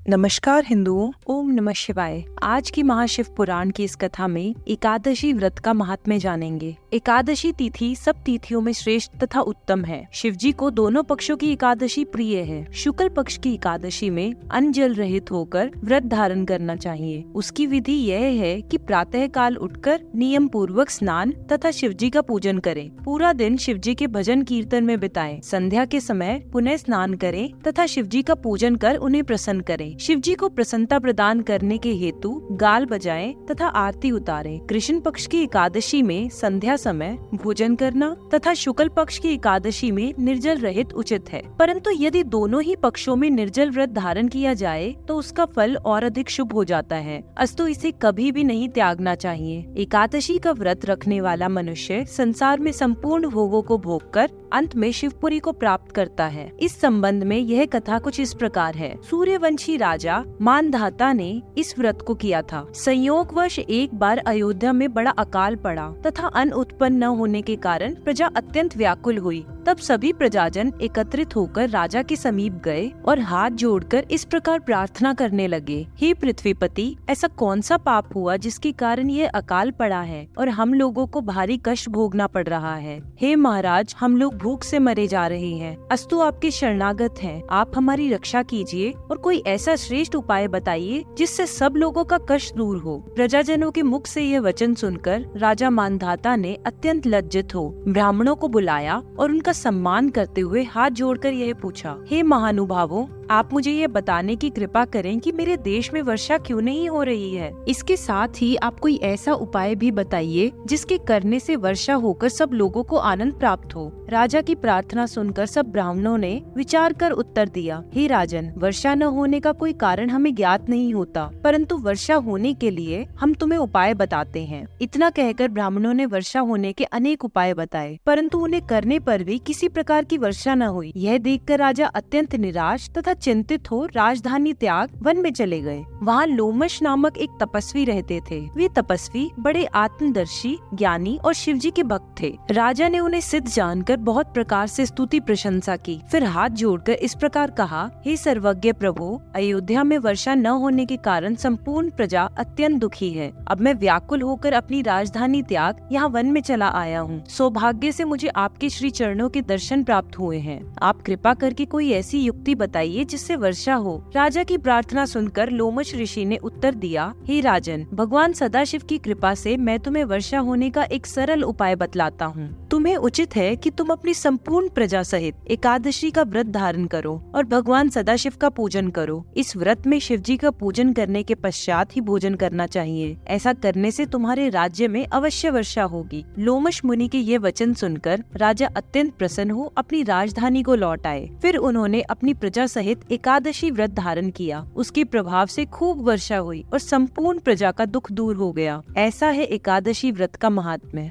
नमस्कार हिंदुओं, ओम नमः शिवाय। आज की महाशिव पुराण की इस कथा में एकादशी व्रत का महात्म्य जानेंगे। एकादशी तिथि सब तिथियों में श्रेष्ठ तथा उत्तम है। शिव जी को दोनों पक्षों की एकादशी प्रिय है। शुक्ल पक्ष की एकादशी में अन्न जल रहित होकर व्रत धारण करना चाहिए। उसकी विधि यह है कि प्रातः काल उठकर नियम पूर्वक स्नान तथा शिव जी का पूजन करें। पूरा दिन शिव जी के भजन कीर्तन में बिताएं। संध्या के समय पुनः स्नान करें तथा शिव जी का पूजन कर उन्हें प्रसन्न करें। शिव जी को प्रसन्नता प्रदान करने के हेतु गाल बजाएं तथा आरती उतारें। कृष्ण पक्ष की एकादशी में संध्या समय भोजन करना तथा शुक्ल पक्ष की एकादशी में निर्जल रहित उचित है। परंतु यदि दोनों ही पक्षों में निर्जल व्रत धारण किया जाए तो उसका फल और अधिक शुभ हो जाता है। अस्तु इसे कभी भी नहीं त्यागना चाहिए। एकादशी का व्रत रखने वाला मनुष्य संसार में संपूर्ण भोगों को भोग कर अंत में शिवपुरी को प्राप्त करता है। इस संबंध में यह कथा कुछ इस प्रकार है। सूर्यवंशी राजा मानधाता ने इस व्रत को किया था। संयोगवश एक बार अयोध्या में बड़ा अकाल पड़ा तथा अन्न उत्पन्न न होने के कारण प्रजा अत्यंत व्याकुल हुई। तब सभी प्रजाजन एकत्रित होकर राजा के समीप गए और हाथ जोड़कर इस प्रकार प्रार्थना करने लगे, हे पृथ्वीपति, ऐसा कौन सा पाप हुआ जिसके कारण यह अकाल पड़ा है और हम लोगों को भारी कष्ट भोगना पड़ रहा है। हे महाराज, हम लोग भूख से मरे जा रहे हैं। अस्तु आपके शरणागत हैं, आप हमारी रक्षा कीजिए और कोई ऐसा श्रेष्ठ उपाय बताइए जिससे सब लोगों का कष्ट दूर हो। प्रजाजनों के मुख से यह वचन सुनकर राजा मानधाता ने अत्यंत लज्जित हो ब्राह्मणों को बुलाया और उनका सम्मान करते हुए हाथ जोड़कर यह पूछा, हे महानुभावों, आप मुझे ये बताने की कृपा करें कि मेरे देश में वर्षा क्यों नहीं हो रही है। इसके साथ ही आप कोई ऐसा उपाय भी बताइए जिसके करने से वर्षा होकर सब लोगों को आनंद प्राप्त हो। राजा की प्रार्थना सुनकर सब ब्राह्मणों ने विचार कर उत्तर दिया, हे राजन, वर्षा न होने का कोई कारण हमें ज्ञात नहीं होता, परंतु वर्षा होने के लिए हम तुम्हें उपाय बताते हैं। इतना कहकर ब्राह्मणों ने वर्षा होने के अनेक उपाय बताए, परंतु उन्हें करने पर भी किसी प्रकार की वर्षा न हुई। यह देखकर राजा अत्यंत निराश तथा चिंतित हो राजधानी त्याग वन में चले गए। वहाँ लोमश नामक एक तपस्वी रहते थे। वे तपस्वी बड़े आत्मदर्शी, ज्ञानी और शिवजी के भक्त थे। राजा ने उन्हें सिद्ध जानकर बहुत प्रकार से स्तुति प्रशंसा की। फिर हाथ जोड़कर इस प्रकार कहा, हे सर्वज्ञ प्रभु, अयोध्या में वर्षा न होने के कारण संपूर्ण प्रजा अत्यंत दुखी है। अब मैं व्याकुल होकर अपनी राजधानी त्याग यहाँ वन में चला आया हूँ। सौभाग्य से मुझे आपके श्री चरणों के दर्शन प्राप्त हुए हैं। आप कृपा करके कोई ऐसी युक्ति बताइए जिससे वर्षा हो। राजा की प्रार्थना सुनकर लोमश ऋषि ने उत्तर दिया, हे राजन, भगवान सदाशिव की कृपा से मैं तुम्हें वर्षा होने का एक सरल उपाय बतलाता हूँ। तुम्हें उचित है कि तुम अपनी संपूर्ण प्रजा सहित एकादशी का व्रत धारण करो और भगवान सदाशिव का पूजन करो। इस व्रत में शिव जी का पूजन करने के पश्चात ही भोजन करना चाहिए। ऐसा करने से तुम्हारे राज्य में अवश्य वर्षा होगी। लोमश मुनि के ये वचन सुनकर राजा अत्यंत प्रसन्न हो अपनी राजधानी को लौट आए। फिर उन्होंने अपनी प्रजा सहित एकादशी व्रत धारण किया। उसके प्रभाव से खूब वर्षा हुई और संपूर्ण प्रजा का दुख दूर हो गया। ऐसा है एकादशी व्रत का महात्म्य।